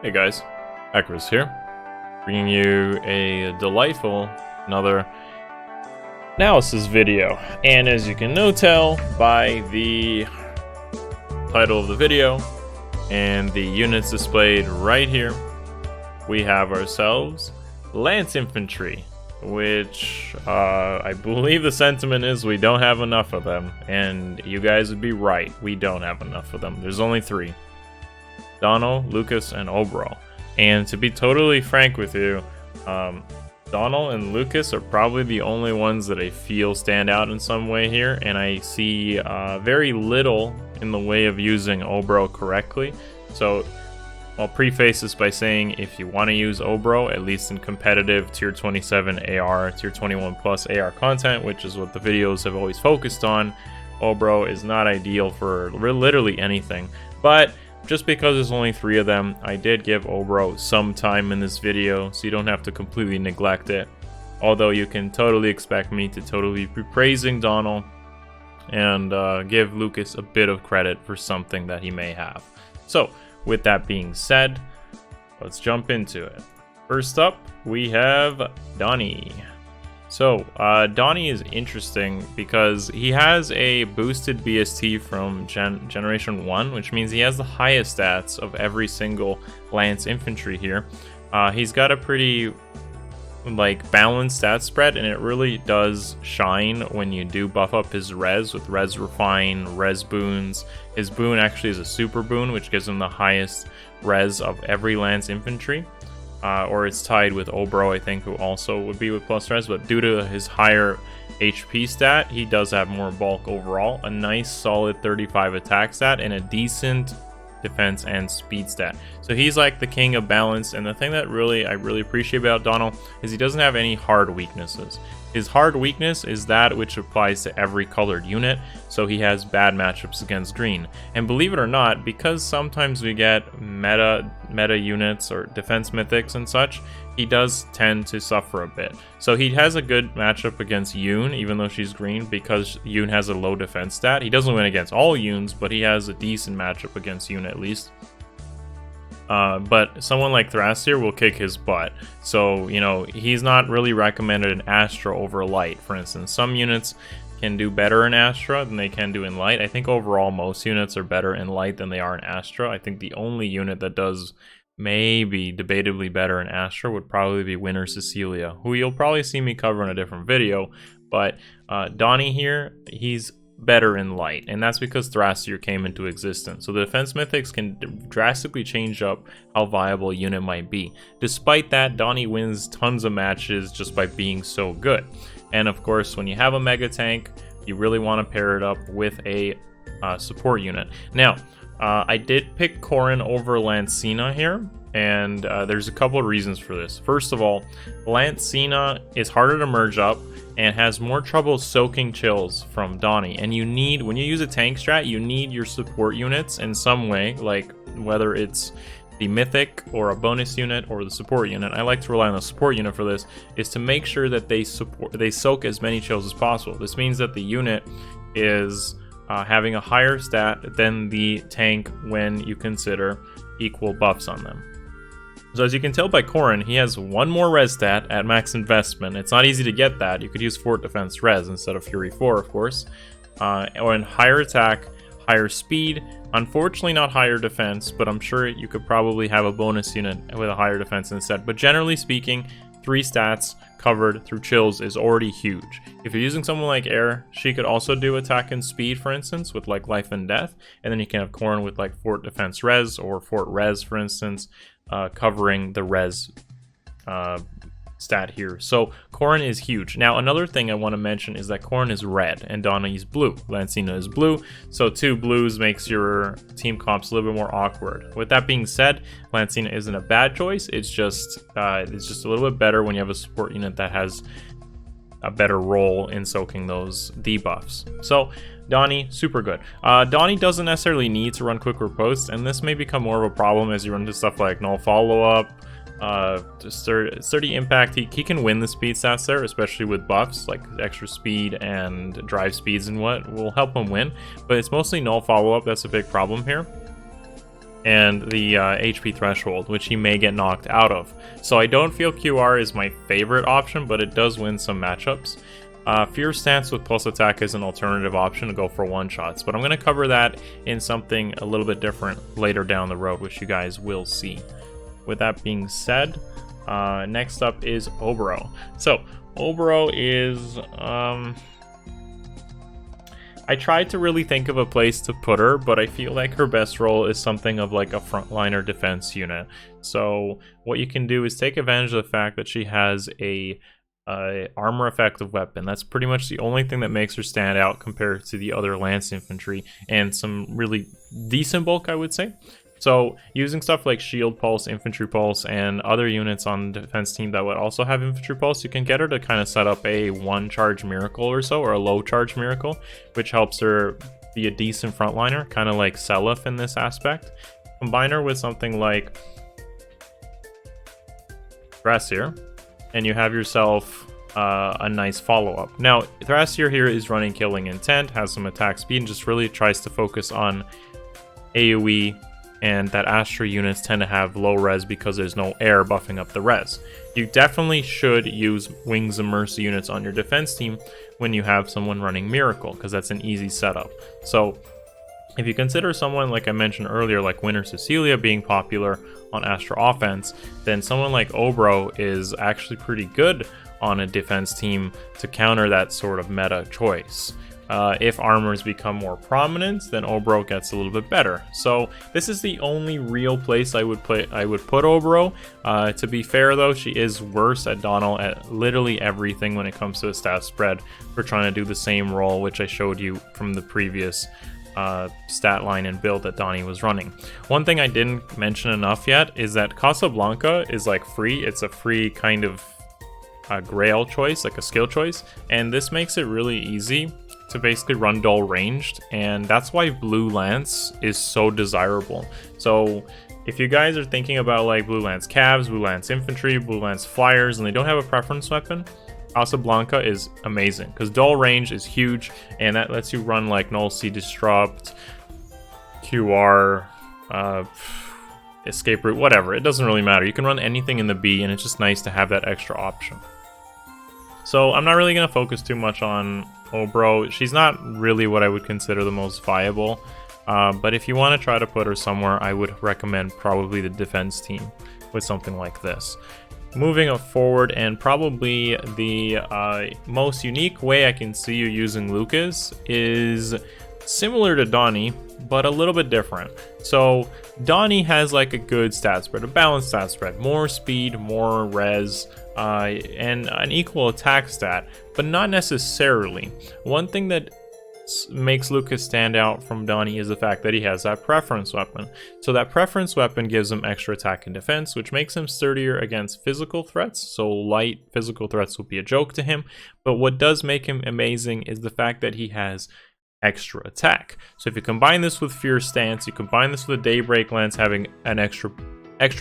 Hey guys, Akariss here, bringing you a delightful another analysis video. And as you can tell by the title of the video and the units displayed right here, we have ourselves Lance Infantry, which I believe the sentiment is we don't have enough of them, and you guys would be right, we don't have enough of them. There's only 3. Donnel, Lukas, and Oboro. And to be totally frank with you, Donnel and Lukas are probably the only ones that I feel stand out in some way here, and I see very little in the way of using Oboro correctly. So I'll preface this by saying if you want to use Oboro, at least in competitive tier 27 AR, tier 21 plus AR content, which is what the videos have always focused on, Oboro is not ideal for literally anything. But just because there's only 3 of them, I did give Oboro some time in this video, so you don't have to completely neglect it. Although you can totally expect me to totally be praising Donnel and give Lukas a bit of credit for something that he may have. So, with that being said, let's jump into it. First up, we have Donny. So, Donny is interesting because he has a boosted BST from Generation 1, which means he has the highest stats of every single Lance Infantry here. He's got a pretty, balanced stat spread, and it really does shine when you do buff up his res with Res Refine, Res Boons. His boon actually is a super boon, which gives him the highest res of every Lance Infantry. Or it's tied with Oboro, I think, who also would be with plus res, but due to his higher HP stat, he does have more bulk overall, a nice solid 35 attack stat, and a decent defense and speed stat. So he's like the king of balance, and the thing that I really appreciate about Donnel is he doesn't have any hard weaknesses. His hard weakness is that which applies to every colored unit, so he has bad matchups against green. And believe it or not, because sometimes we get meta units or defense mythics and such, he does tend to suffer a bit. So he has a good matchup against Yoon, even though she's green, because Yoon has a low defense stat. He doesn't win against all Yoons, but he has a decent matchup against Yoon at least. But someone like Thrasir will kick his butt. So, he's not really recommended in Astra over Light, for instance. Some units can do better in Astra than they can do in Light. I think overall most units are better in Light than they are in Astra. I think the only unit that does maybe debatably better in Astra would probably be Winter Cecilia, who you'll probably see me cover in a different video. But Donny here, he's better in Light, and that's because Thrasir came into existence. So the defense mythics can drastically change up how viable a unit might be. Despite that, Donny wins tons of matches just by being so good. And of course, when you have a mega tank, you really want to pair it up with a support unit. Now, I did pick Corrin over Lancina here, and there's a couple of reasons for this. First of all, Lancina is harder to merge up and has more trouble soaking chills from Donny. And you need, when you use a tank strat, you need your support units in some way, like whether it's the mythic or a bonus unit or the support unit. I like to rely on the support unit for this, is to make sure that they soak as many chills as possible. This means that the unit is having a higher stat than the tank when you consider equal buffs on them. So as you can tell by Corrin, he has 1 more res stat at max investment. It's not easy to get that. You could use Fort Defense res instead of Fury 4, of course. Or in higher attack, higher speed. Unfortunately not higher defense, but I'm sure you could probably have a bonus unit with a higher defense instead. But generally speaking, 3 stats covered through chills is already huge. If you're using someone like Air, she could also do attack and speed, for instance, with life and death. And then you can have Corrin with Fort Defense res or Fort res, for instance, covering the res stat here. So Corrin is huge. Now another thing I want to mention is that Corrin is red and Donny is blue. Lancina is blue, so 2 blues makes your team comps a little bit more awkward. With that being said, Lancina isn't a bad choice. It's just a little bit better when you have a support unit that has a better role in soaking those debuffs. So Donny, super good. Donny doesn't necessarily need to run quick riposte, and this may become more of a problem as you run into stuff like null follow-up, sturdy impact. He can win the speed stats there, especially with buffs like extra speed and drive speeds and what will help him win, but it's mostly null follow-up that's a big problem here. and the HP threshold, which he may get knocked out of. So I don't feel QR is my favorite option, but it does win some matchups. Fierce Stance with plus attack is an alternative option to go for one-shots, but I'm going to cover that in something a little bit different later down the road, which you guys will see. With that being said, next up is Oboro. So Oboro is... I tried to really think of a place to put her, but I feel like her best role is something of like a frontliner defense unit. So what you can do is take advantage of the fact that she has a armor effective weapon. That's pretty much the only thing that makes her stand out compared to the other Lance Infantry, and some really decent bulk, I would say. So using stuff like Shield Pulse, Infantry Pulse, and other units on the defense team that would also have Infantry Pulse, you can get her to kind of set up a one-charge miracle or so, or a low-charge miracle, which helps her be a decent frontliner, kind of like Seliph in this aspect. Combine her with something like Thrasier, and you have yourself a nice follow-up. Now, Thrasier here is running Killing Intent, has some attack speed, and just really tries to focus on AoE, and that Astra units tend to have low res because there's no air buffing up the res. You definitely should use Wings of Mercy units on your defense team when you have someone running Miracle, because that's an easy setup. So if you consider someone, like I mentioned earlier, like Winter Cecilia being popular on Astra offense, then someone like Oboro is actually pretty good on a defense team to counter that sort of meta choice. If armors become more prominent, then Oboro gets a little bit better. So this is the only real place I would put Oboro. To be fair though, she is worse at Donnel at literally everything when it comes to a stat spread for trying to do the same role, which I showed you from the previous stat line and build that Donny was running. One thing I didn't mention enough yet is that Casablanca is like free. It's a free kind of grail choice, like a skill choice, and this makes it really easy to basically run dull ranged, and that's why Blue Lance is so desirable. So if you guys are thinking about like Blue Lance Cavs, Blue Lance Infantry, Blue Lance Flyers, and they don't have a preference weapon, Casablanca is amazing because dull range is huge, and that lets you run like Null Sea Disrupt, QR, Escape Route, whatever. It doesn't really matter. You can run anything in the B, and it's just nice to have that extra option. So I'm not really going to focus too much on Oboro. She's not really what I would consider the most viable, but if you want to try to put her somewhere, I would recommend probably the defense team with something like this. Moving forward, and probably the most unique way I can see you using Lukas is similar to Donny, but a little bit different. So Donny has like a good stat spread, a balanced stat spread, more speed, more res, and an equal attack stat, but not necessarily. One thing that makes Lukas stand out from Donny is the fact that he has that preference weapon. So that preference weapon gives him extra attack and defense, which makes him sturdier against physical threats. So light physical threats will be a joke to him, but what does make him amazing is the fact that he has extra attack. So if you combine this with Fierce Stance, you combine this with a Daybreak Lance having an extra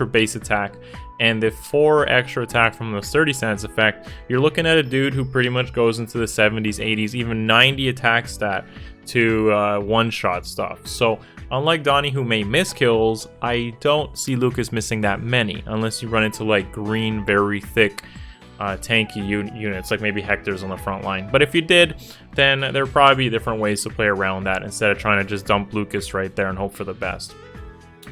base attack, and the 4 extra attack from the Sturdy Stance effect, you're looking at a dude who pretty much goes into the 70s, 80s, even 90 attack stat to one-shot stuff. So unlike Donny, who may miss kills, I don't see Lukas missing that many, unless you run into like green, very thick tanky units, like maybe Hector's on the front line. But if you did, then there would probably be different ways to play around that instead of trying to just dump Lukas right there and hope for the best.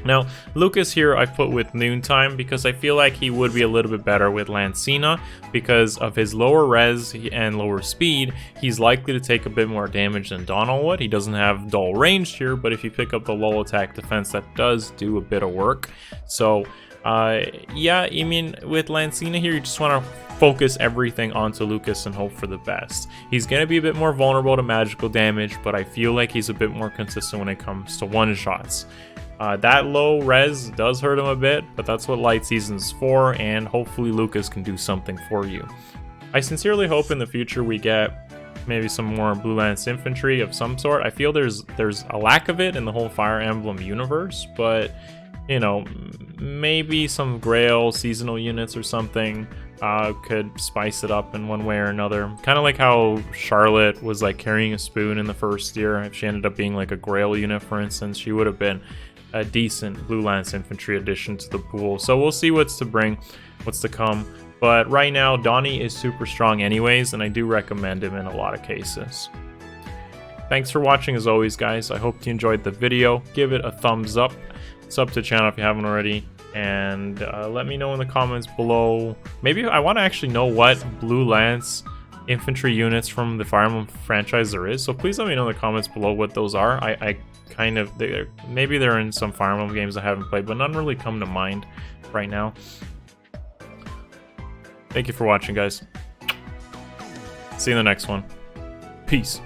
Now, Lukas here I put with Noontime because I feel like he would be a little bit better with Lancina because of his lower res and lower speed. He's likely to take a bit more damage than Donnel would. He doesn't have dull range here, but if you pick up the low attack defense, that does do a bit of work. So yeah, I mean, with Lancina here, you just want to focus everything onto Lukas and hope for the best. He's going to be a bit more vulnerable to magical damage, but I feel like he's a bit more consistent when it comes to one-shots. That low res does hurt him a bit, but that's what Light Season's for, and hopefully Lukas can do something for you. I sincerely hope in the future we get maybe some more Blue Lance Infantry of some sort. I feel there's a lack of it in the whole Fire Emblem universe, but you know, maybe some Grail seasonal units or something could spice it up in one way or another. Kind of like how Charlotte was like carrying a spoon in the first year. If she ended up being like a Grail unit, for instance, she would have been a decent Blue Lance Infantry addition to the pool. So we'll see what's to come. But right now, Donny is super strong anyways, and I do recommend him in a lot of cases. Thanks for watching as always, guys. I hope you enjoyed the video. Give it a thumbs up. Sub to the channel if you haven't already. And let me know in the comments below. Maybe I want to actually know what Blue Lance Infantry units from the Fire Emblem franchise there is. So please let me know in the comments below what those are. I kind of... maybe they're in some Fire Emblem games I haven't played, but none really come to mind right now. Thank you for watching, guys. See you in the next one. Peace.